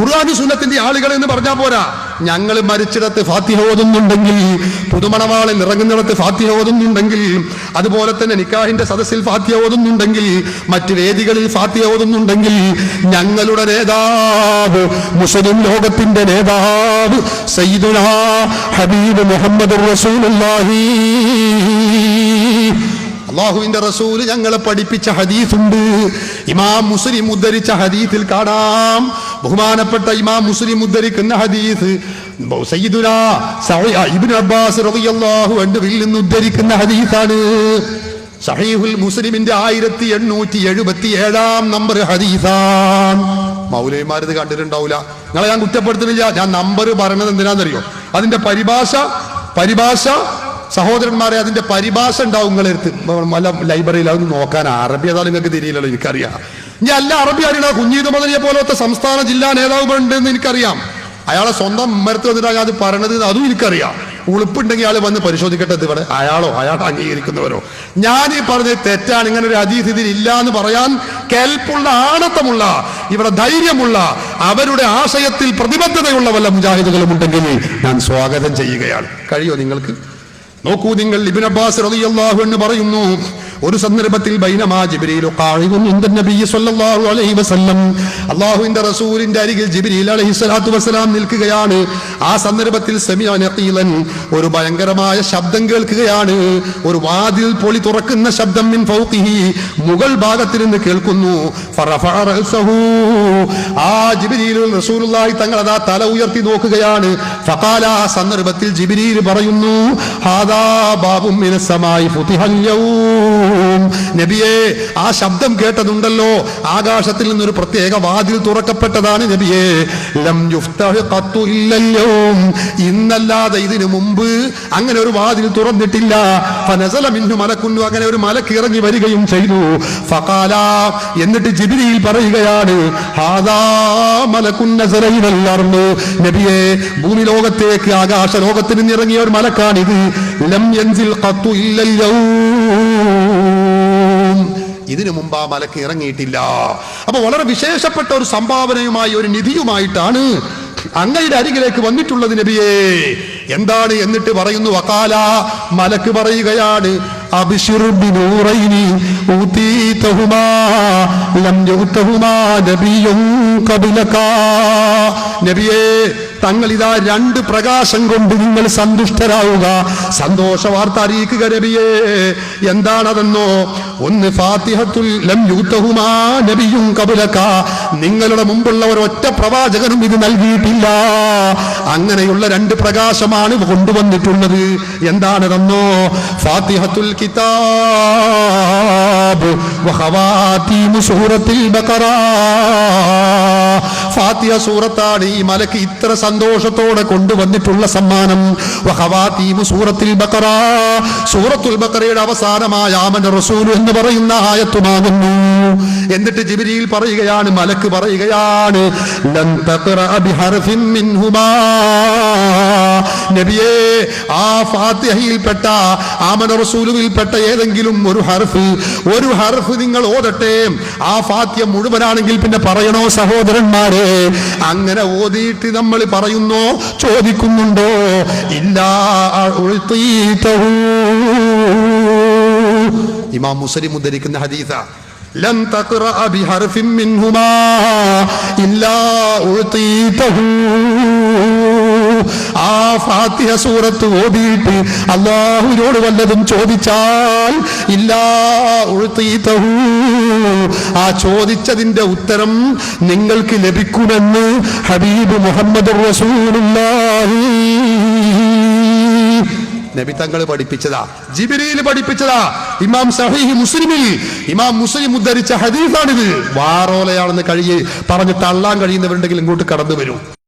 ഖുർആനും സുന്നത്തിന്റെ ആളുകൾ എന്ന് പറഞ്ഞാൽ പോരാ. ഞങ്ങൾ മരിച്ചിടത്ത് ഫാത്തിഹ ഓതുന്നുണ്ടെങ്കിൽ, പുതുമണവാളൻ ഇറങ്ങുന്നിടത്ത് ഫാത്തിഹ ഓതുന്നുണ്ടെങ്കിൽ, അതുപോലെ തന്നെ നിക്കാഹിന്റെ സദസ്സിൽ ഫാത്തിഹ ഓതുന്നുണ്ടെങ്കിൽ, മറ്റു വേദികളിൽ ഫാത്തിഹ ഓതുന്നുണ്ടെങ്കിൽ, ഞങ്ങളുടെ നേതാവ്, മുസ്ലിം ലോകത്തിന്റെ നേതാവ് സയ്യിദുനാ ഹബീബ് മുഹമ്മദുർ റസൂലുള്ളാഹി, അല്ലാഹുവിന്റെ റസൂല് ഞങ്ങളെ പഠിപ്പിച്ച ഹദീസുണ്ട്. ഇമാം മുസ്ലിം ഉദ്ധരിച്ച ഹദീസിൽ കാണാം, ബഹുമാനപ്പെട്ട ഇമാം മുസ്ലിം ഉദ്ധരിക്കുന്ന ഹദീസ് സയ്യിദുനാ ഇബ്നു അബ്ബാസ് റളിയല്ലാഹു അൻഹുവിൽ നിന്ന് ഉദ്ധരിക്കുന്ന ഹദീസാണ്. സഹീഹുൽ മുസ്ലിമിന്റെ 1877 നമ്പർ ഹദീസാണ്. മൗലവിമാരത് കണ്ടിട്ടുണ്ടാവില്ല, നിങ്ങളെ ഞാൻ കുറ്റപ്പെടുത്തുന്നില്ല. ഞാൻ നമ്പർ പറയണത് എന്തിനാണെന്നറിയോ? അതിന്റെ പരിഭാഷ സഹോദരന്മാരെ, അതിന്റെ പരിഭാഷ ഉണ്ടാവും നിങ്ങളെടുത്ത് വല്ല ലൈബ്രറിയിൽ. അതൊന്നും നോക്കാൻ അറബി അതാ നിങ്ങൾക്ക് തിരിയില്ലല്ലോ, എനിക്കറിയാം. ഞാൻ എല്ലാ അറബി അറിയണ കുഞ്ഞീത് മുതലിയെ പോലത്തെ സംസ്ഥാന ജില്ലാ നേതാവ് ഉണ്ടെന്ന് എനിക്കറിയാം. അയാളെ സ്വന്തം ഉമ്മരത്ത് വന്നിട്ടാണ് അത് പറയണത്, അതും എനിക്കറിയാം. ഉളുപ്പുണ്ടെങ്കിൽ ആള് വന്ന് പരിശോധിക്കട്ടെ ഇവിടെ അയാളോ അയാളെ അംഗീകരിക്കുന്നവരോ. ഞാൻ ഈ പറഞ്ഞത് തെറ്റാണ്. ഇങ്ങനെ ഒരു ഹദീസ് ഇതിൽ ഇല്ല എന്ന് പറയാൻ കെൽപ്പുള്ള, ആണത്തമുള്ള, ഇവിടെ ധൈര്യമുള്ള, അവരുടെ ആശയത്തിൽ പ്രതിബദ്ധതയുള്ള വല്ല മുജാഹിദുകളും ഉണ്ടെങ്കിൽ ഞാൻ സ്വാഗതം ചെയ്യുകയാണ്. കഴിയോ നിങ്ങൾക്ക്? നോക്കൂ നിങ്ങൾ, ഇബ്നു അബ്ബാസ് റളിയല്ലാഹു അൻഹു പറയുന്നു, ഒരു സന്ദർഭത്തിൽ ബൈനമാ ജിബ്രീൽ ഖാഇദുൻ ഇൻദ നബി സ്വല്ലല്ലാഹു അലൈഹി വസല്ലം, അല്ലാഹുവിന്റെ റസൂലിന്റെ അരികിൽ ജിബ്രീൽ അലൈഹിസ്സലാത്തു വസ്സലാം നിൽക്കുകയാണ്. ആ സന്ദർഭത്തിൽ സമിഅ നഖീലൻ, ഒരു ഭയങ്കരമായ ശബ്ദം കേൾക്കുകയാണ്. ഒരു വാതിൽ പൊളി തുറക്കുന്ന ശബ്ദം മിൻ ഫൗഖിഹി, മുകൾ ഭാഗത്തിൽ നിന്ന് കേൾക്കുന്നു. ഫറഫഅ റഅസഹു, ആ ജിബ്രീൽ റസൂലുള്ളാഹി തങ്ങൾ അതാ തല ഉയർത്തി നോക്കുകയാണ്. ഫഖാല, ആ സന്ദർഭത്തിൽ ജിബ്രീൽ പറയുന്നു, ഹാദാ ബാബും മിനസ് സമായി ഫുതിഹൽ യൗം, നബിയേ, ആ ശബ്ദം കേട്ടതുണ്ടല്ലോ, ആകാശത്തിൽ നിന്നൊരു പ്രത്യേക വാതിൽ തുറക്കപ്പെട്ടതാണ് നബിയേ. ലം യുഫ്തഹ് ഖത്തു ഇല്ലൽ യൗം, ഇന്നല്ലാതെ ഇതിനു മുമ്പ് അങ്ങനെ ഒരു വാതിൽ തുറന്നിട്ടില്ല. ഫനസല മിൻഹു മലക്കുൻ, അങ്ങനെ ഒരു മലക്ക് ഇറങ്ങി വരികയും ചെയ്തു. ഫഖാല, എന്നിട്ട് ജിബ്രീൽ പറയുകയാണ്, ഹാദാ മലക്കുൻ നസല ഇലൽ അർള്, നബിയേ, ഭൂമി ലോകത്തേക്ക്, ആകാശ ലോകത്തിൽ നിന്ന് ഇറങ്ങിയ ഒരു മലക്കാണിത്. ലം യൻസിൽ ഖത്തു ഇല്ലൽ യൗം, ഇതിനു മുമ്പ് ആ മലക്ക് ഇറങ്ങിയിട്ടില്ല. അപ്പൊ വളരെ വിശേഷപ്പെട്ട ഒരു സംഭാവനയുമായി, ഒരു നിധിയുമായിട്ടാണ് അങ്ങയുടെ അരികിലേക്ക് വന്നിട്ടുള്ളത് നബിയേ. എന്താണ്? എന്നിട്ട് പറയുന്നു, വഖാല, മലക്ക് പറയുകയാണ്, അബ്ശിർ ബിനൂറൈനി ഊതീതഹുമാ ലം യുതഹുമാ നബിയ്യുൻ ഖബ്ലക, നബിയേ, തങ്ങൾ ഇതാ 2 പ്രകാശം കൊണ്ട് നിങ്ങൾ സന്തുഷ്ടരാവുക, സന്തോഷ വാർത്ത അറിയിക്കുക നബിയേ. എന്താണതെന്നോ? ഒന്ന്, ഫാത്തിഹത്തുൽ ലം യുതഹുമാ നബിയ്യുൻ ഖബ്ലക, നിങ്ങളുടെ മുമ്പുള്ള ഒരൊറ്റ പ്രവാചകനും ഇത് നൽകിയിട്ടില്ല. അങ്ങനെയുള്ള 2 പ്രകാശമാണ് കൊണ്ടുവന്നിട്ടുള്ളത്. എന്താണതെന്നോ? ഫാത്തിഹത്തുൽ കിതാബ് വഖവാതീമു സൂറത്തുൽ ബഖറ, ഫാത്തിഹ സൂറത്താണ് ഈ മലക്ക് ഇത്ര സന്തോഷത്തോടെ കൊണ്ടുവന്നിട്ടുള്ള സമ്മാനം. വഖവാതീമു സൂറത്തുൽ ബഖറ, സൂറത്തുൽ ബഖറയുടെ അവസാനമായ ആമന റസൂൽ എന്ന് പറയുന്ന ആയത്തുമാകുന്നു. എന്നിട്ട് ജിബ്രീൽ പറയുകയാണ്, മലക്ക് പറയുകയാണ്, ലൻ തഖറഅ ബിഹർഫിൻ മിൻഹുമാ, നബിയേ, ആ ഫാത്തിഹയിൽപ്പെട്ട, ആമന റസൂലുവിൽപ്പെട്ട ഏതെങ്കിലും ഒരു ഹർഫ് നിങ്ങൾ ഓതട്ടെ. ആ ഫാത്തിഹ മുഴുവനാണെങ്കിൽ പിന്നെ പറയണോ സഹോദരന്മാരെ? അങ്ങനെ ഓതിയിട്ട് നമ്മൾ പറയുന്നോ, ചോദിക്കുന്നുണ്ടോ? ഇല്ലാ ഉഅ്തീതഹു, ഇമാം മുസ്ലിം ഉദ്ധരിക്കുന്ന ഹദീസ, ലൻ തഖറഅ ബിഹർഫിൻ മിൻഹുമാ ഇല്ലാ ഉഅ്തീതഹു, ആ ഫാത്തിഹ സൂറത്ത് ഓതിയിട്ട് അല്ലാഹുവിനോട് വല്ലതും ചോദിച്ചാൽ, ഇല്ലാ ഉഅ്തീതഹു, ആ ചോദിച്ചതിന്റെ ഉത്തരം നിങ്ങൾക്ക് ലഭിക്കുമെന്ന് ഹബീബ് മുഹമ്മദ് റസൂലുള്ളാഹി, നബി തങ്ങൾ പഠിപ്പിച്ചതാ, ജിബ്രീൽ പഠിപ്പിച്ചതാ. ഇമാം സഹീഹ് മുസ്ലിമിൽ ഇമാം മുസ്ലിം ഉദ്ധരിച്ച ഹദീസാണിത്. വാറോലയാണെന്ന് പറഞ്ഞ് തള്ളാൻ കഴിയുന്നവരുണ്ടെങ്കിൽ ഇങ്ങോട്ട് കടന്നു വരും.